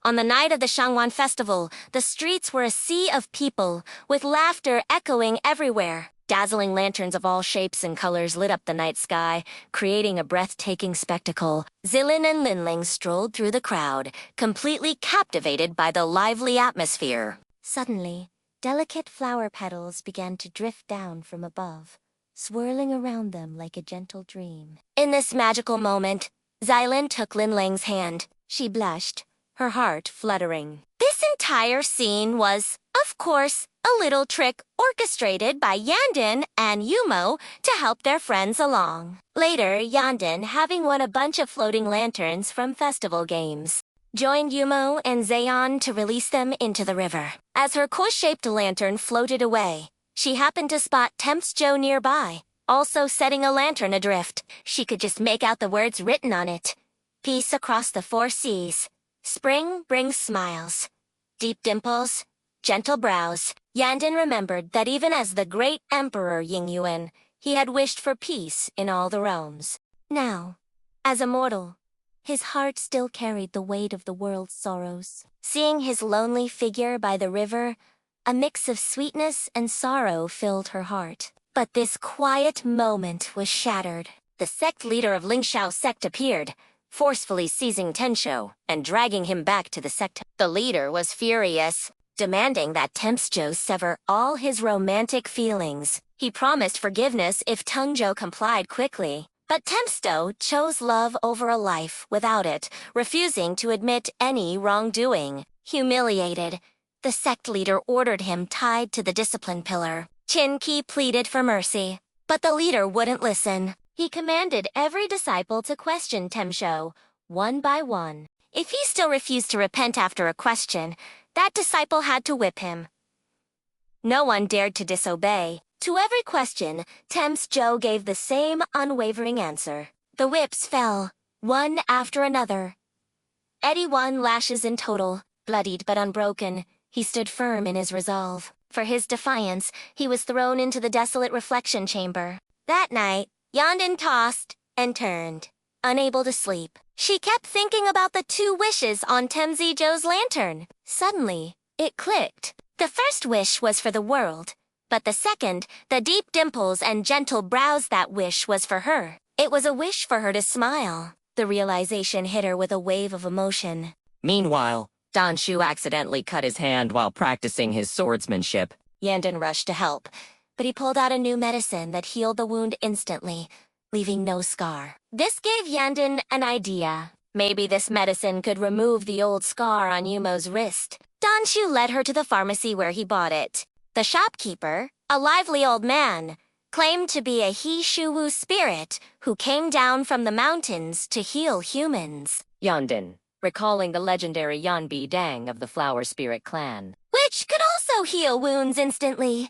On the night of the Shangyuan Festival, the streets were a sea of people, with laughter echoing everywhere. Dazzling lanterns of all shapes and colors lit up the night sky, creating a breathtaking spectacle. Zilin and Linling strolled through the crowd, completely captivated by the lively atmosphere. Suddenly, delicate flower petals began to drift down from above, swirling around them like a gentle dream. In this magical moment, Zilin took Linling's hand. She blushed, her heart fluttering. This entire scene was, of course, a little trick orchestrated by Yandan and Yumo to help their friends along. Later, Yandan, having won a bunch of floating lanterns from festival games, joined Yumo and Zayon to release them into the river. As her course-shaped lantern floated away, she happened to spot Tang Zhou nearby, also setting a lantern adrift. She could just make out the words written on it. Peace across the four seas. Spring brings smiles. Deep dimples. Gentle brows. Yandan remembered that even as the great Emperor Yingyuan, he had wished for peace in all the realms. Now, as a mortal, his heart still carried the weight of the world's sorrows. Seeing his lonely figure by the river, a mix of sweetness and sorrow filled her heart. But this quiet moment was shattered. The sect leader of Lingxiao Sect appeared, forcefully seizing Tang Zhou and dragging him back to the sect. The leader was furious, demanding that Tang Zhou sever all his romantic feelings. He promised forgiveness if Tang Zhou complied quickly. But Tang Zhou chose love over a life without it, refusing to admit any wrongdoing. Humiliated, the sect leader ordered him tied to the discipline pillar. Qin Qi pleaded for mercy, but the leader wouldn't listen. He commanded every disciple to question Tang Zhou, one by one. If he still refused to repent after a question, that disciple had to whip him. No one dared to disobey. To every question, Tang Zhou gave the same unwavering answer. The whips fell, one after another. 81 lashes in total, bloodied but unbroken, he stood firm in his resolve. For his defiance, he was thrown into the desolate reflection chamber. That night, Yandan tossed and turned, unable to sleep. She kept thinking about the two wishes on Tang Zhou's lantern. Suddenly, it clicked. The first wish was for the world, but the second, the deep dimples and gentle brows, that wish was for her. It was a wish for her to smile. The realization hit her with a wave of emotion. Meanwhile, Danshu accidentally cut his hand while practicing his swordsmanship. Yandan rushed to help, but he pulled out a new medicine that healed the wound instantly, leaving no scar. This gave Yandan an idea. Maybe this medicine could remove the old scar on Yumo's wrist. Danshu led her to the pharmacy where he bought it. The shopkeeper, a lively old man, claimed to be a He Shuwu spirit who came down from the mountains to heal humans. Yandan, recalling the legendary Yanbi Dang of the Flower Spirit clan, which could also heal wounds instantly,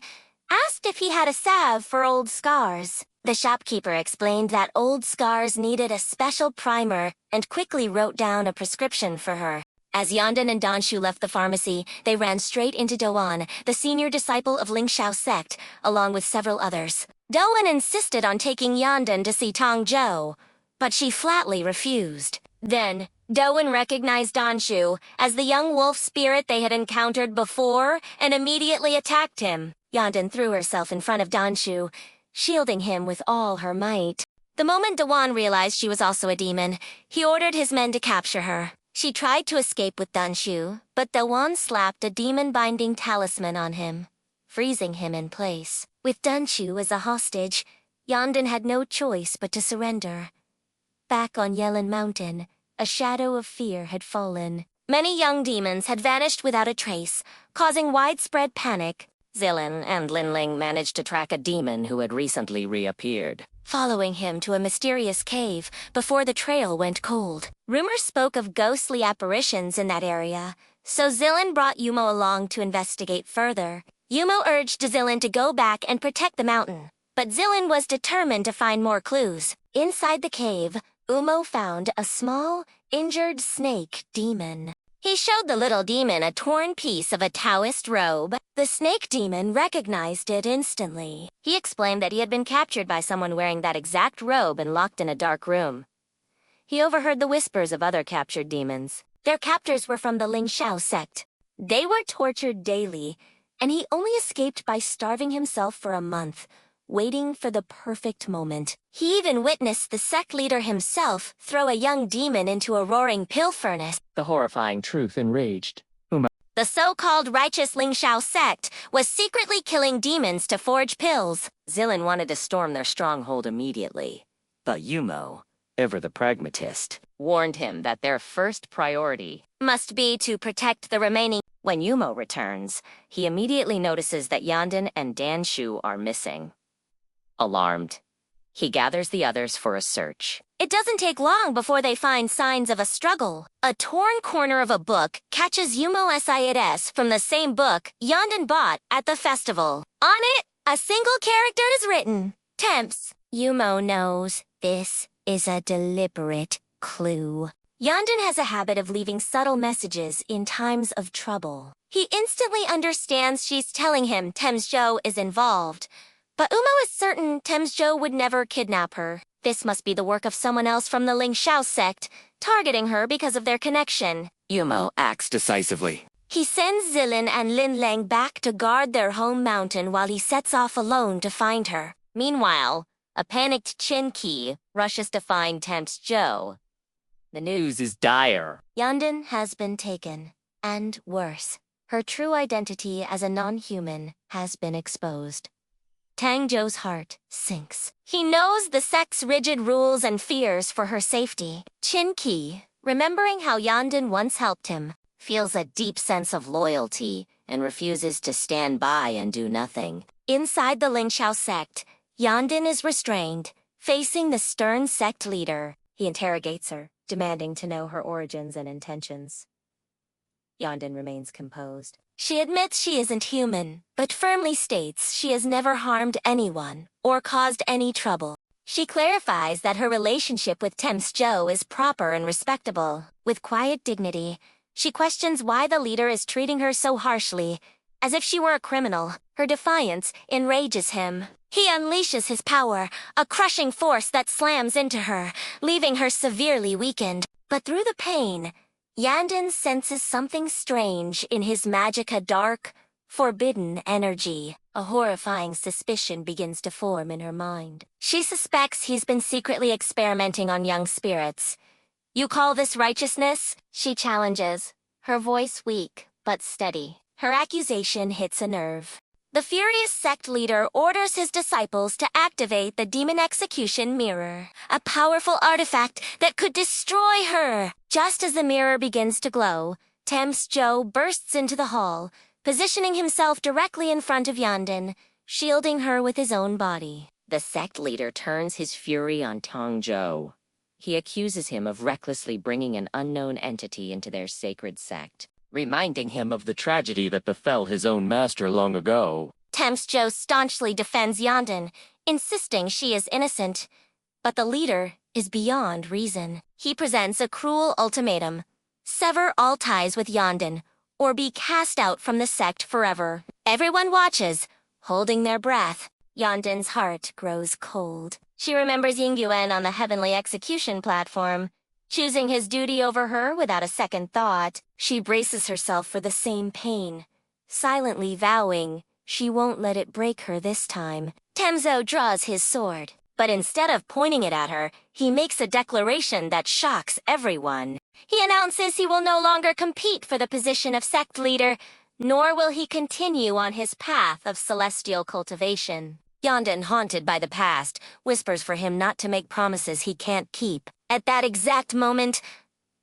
asked if he had a salve for old scars. The shopkeeper explained that old scars needed a special primer and quickly wrote down a prescription for her. As Yandan and Danshu left the pharmacy, they ran straight into Doan, the senior disciple of Lingxiao Sect, along with several others. Doan insisted on taking Yandan to see Tang Zhou, but she flatly refused. Then, Doan recognized Danshu as the young wolf spirit they had encountered before and immediately attacked him. Yandan threw herself in front of Danshu, shielding him with all her might. The moment Doan realized she was also a demon, he ordered his men to capture her. She tried to escape with Danshu, but Doan slapped a demon-binding talisman on him, freezing him in place. With Danshu as a hostage, Yandan had no choice but to surrender. Back on Yelin Mountain, a shadow of fear had fallen. Many young demons had vanished without a trace, causing widespread panic. Zilin and Linling managed to track a demon who had recently reappeared, following him to a mysterious cave before the trail went cold. Rumors spoke of ghostly apparitions in that area, so Zilin brought Yumo along to investigate further. Yumo urged Zilin to go back and protect the mountain, but Zilin was determined to find more clues. Inside the cave, Yumo found a small, injured snake demon. He showed the little demon a torn piece of a Taoist robe. The snake demon recognized it instantly. He explained that he had been captured by someone wearing that exact robe and locked in a dark room. He overheard the whispers of other captured demons. Their captors were from the Lingxiao Sect. They were tortured daily, and he only escaped by starving himself for a month, waiting for the perfect moment. He even witnessed the sect leader himself throw a young demon into a roaring pill furnace. The horrifying truth enraged. The so-called righteous Lingxiao Sect was secretly killing demons to forge pills. Zilin wanted to storm their stronghold immediately. But Yumo, ever the pragmatist, warned him that their first priority must be to protect the remaining. When Yumo returns, he immediately notices that Yandan and Danshu are missing. Alarmed, he gathers the others for a search. It doesn't take long before they find signs of a struggle. A torn corner of a book catches Yumo Sids from the same book Yandan bought at the festival. On it, a single character is written. Temps. Yumo knows this is a deliberate clue. Yandan has a habit of leaving subtle messages in times of trouble. He instantly understands she's telling him Tang Zhou is involved. But Umo is certain Tang Zhou would never kidnap her. This must be the work of someone else from the Lingxiao Sect, targeting her because of their connection. Yumo acts decisively. He sends Zilin and Lin Lang back to guard their home mountain while he sets off alone to find her. Meanwhile, a panicked Qin Qi rushes to find Tang Zhou. The news is dire. Yandan has been taken, and worse, her true identity as a non-human has been exposed. Tang Zhou's heart sinks. He knows the sect's rigid rules and fears for her safety. Qin Qi, remembering how Yandan once helped him, feels a deep sense of loyalty and refuses to stand by and do nothing. Inside the Lingxiao Sect, Yandan is restrained, facing the stern sect leader. He interrogates her, demanding to know her origins and intentions. Yandan remains composed. She admits she isn't human, but firmly states she has never harmed anyone or caused any trouble. She clarifies that her relationship with Tang Zhou is proper and respectable. With quiet dignity, she questions why the leader is treating her so harshly, as if she were a criminal. Her defiance enrages him. He unleashes his power, a crushing force that slams into her, leaving her severely weakened. But through the pain, Yandan senses something strange in his magic, dark, forbidden energy. A horrifying suspicion begins to form in her mind. She suspects he's been secretly experimenting on young spirits. "You call this righteousness?" she challenges, her voice weak but steady. Her accusation hits a nerve. The furious sect leader orders his disciples to activate the demon execution mirror, a powerful artifact that could destroy her. Just as the mirror begins to glow, Tang Zhou bursts into the hall, positioning himself directly in front of Yandan, shielding her with his own body. The sect leader turns his fury on Tang Zhou. He accuses him of recklessly bringing an unknown entity into their sacred sect, reminding him of the tragedy that befell his own master long ago. Tang Zhou staunchly defends Yandan, insisting she is innocent. But the leader is beyond reason. He presents a cruel ultimatum: sever all ties with Yandan, or be cast out from the sect forever. Everyone watches, holding their breath. Yandan's heart grows cold. She remembers Yingyuan on the heavenly execution platform, choosing his duty over her without a second thought. She braces herself for the same pain, silently vowing she won't let it break her this time. Tang Zhou draws his sword, but instead of pointing it at her, he makes a declaration that shocks everyone. He announces he will no longer compete for the position of sect leader, nor will he continue on his path of celestial cultivation. Yandan, haunted by the past, whispers for him not to make promises he can't keep. At that exact moment,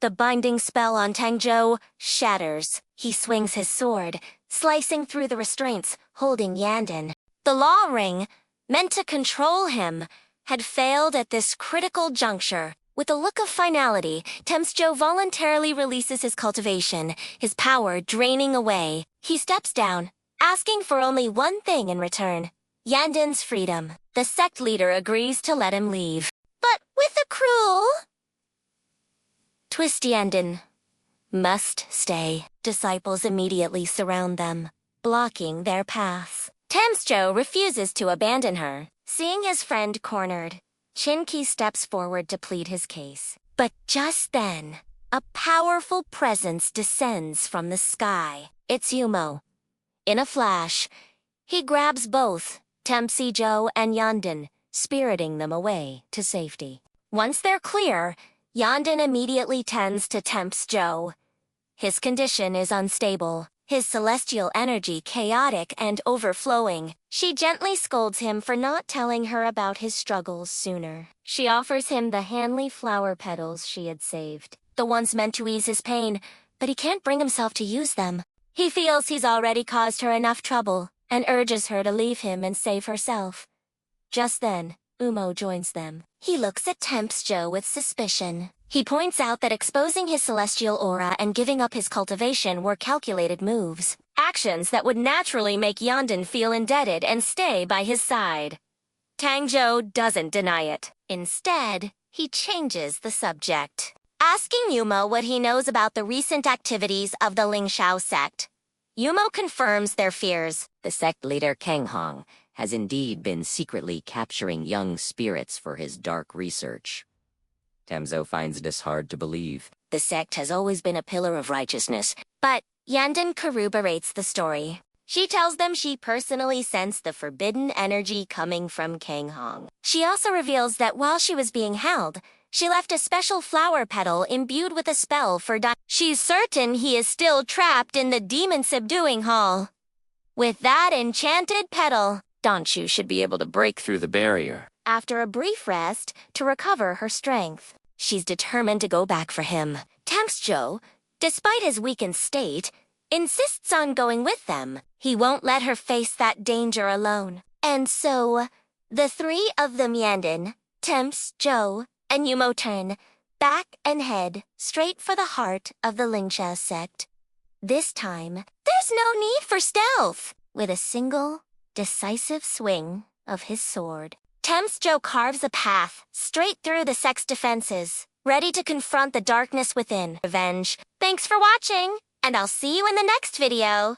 the binding spell on Tang Zhou shatters. He swings his sword, slicing through the restraints, holding Yandan. The law ring, meant to control him, had failed at this critical juncture. With a look of finality, Tang Zhou voluntarily releases his cultivation, his power draining away. He steps down, asking for only one thing in return: Yandan's freedom. The sect leader agrees to let him leave. But with a cruel twist, Yandan must stay. Disciples immediately surround them, blocking their path. Tang Zhou refuses to abandon her. Seeing his friend cornered, Qin Qi steps forward to plead his case. But just then, A powerful presence descends from the sky. It's Yumo. In a flash, he grabs both Tang Zhou and Yandan, spiriting them away to safety. Once they're clear, Yandan immediately tends to Tang Zhou. His condition is unstable, his celestial energy chaotic and overflowing. She gently scolds him for not telling her about his struggles sooner. She offers him the Hanley flower petals she had saved, the ones meant to ease his pain, but he can't bring himself to use them. He feels he's already caused her enough trouble, and urges her to leave him and save herself. Just then, Yumo joins them. He looks at Tang Zhou with suspicion. He points out that exposing his celestial aura and giving up his cultivation were calculated moves, actions that would naturally make Yandan feel indebted and stay by his side. Tang Zhou doesn't deny it. Instead, he changes the subject, asking Yumo what he knows about the recent activities of the Lingxiao Sect. Yumo confirms their fears. The sect leader Kang Hong has indeed been secretly capturing young spirits for his dark research. Tang Zhou finds this hard to believe. The sect has always been a pillar of righteousness, but Yandan corroborates the story. She tells them she personally sensed the forbidden energy coming from Kang Hong. She also reveals that while she was being held, she left a special flower petal imbued with a spell for She's certain he is still trapped in the demon subduing hall. With that enchanted petal, Danchu should be able to break through the barrier. After a brief rest, to recover her strength, she's determined to go back for him. Tang Zhou, despite his weakened state, insists on going with them. He won't let her face that danger alone. And so, the three of them Yandan, Tang Zhou, and Yumo turn back and head straight for the heart of the Lingxiao Sect. This time, there's no need for stealth. With a single, decisive swing of his sword, Tang Zhou carves a path straight through the sect's defenses, ready to confront the darkness within. Revenge. Thanks for watching, and I'll see you in the next video.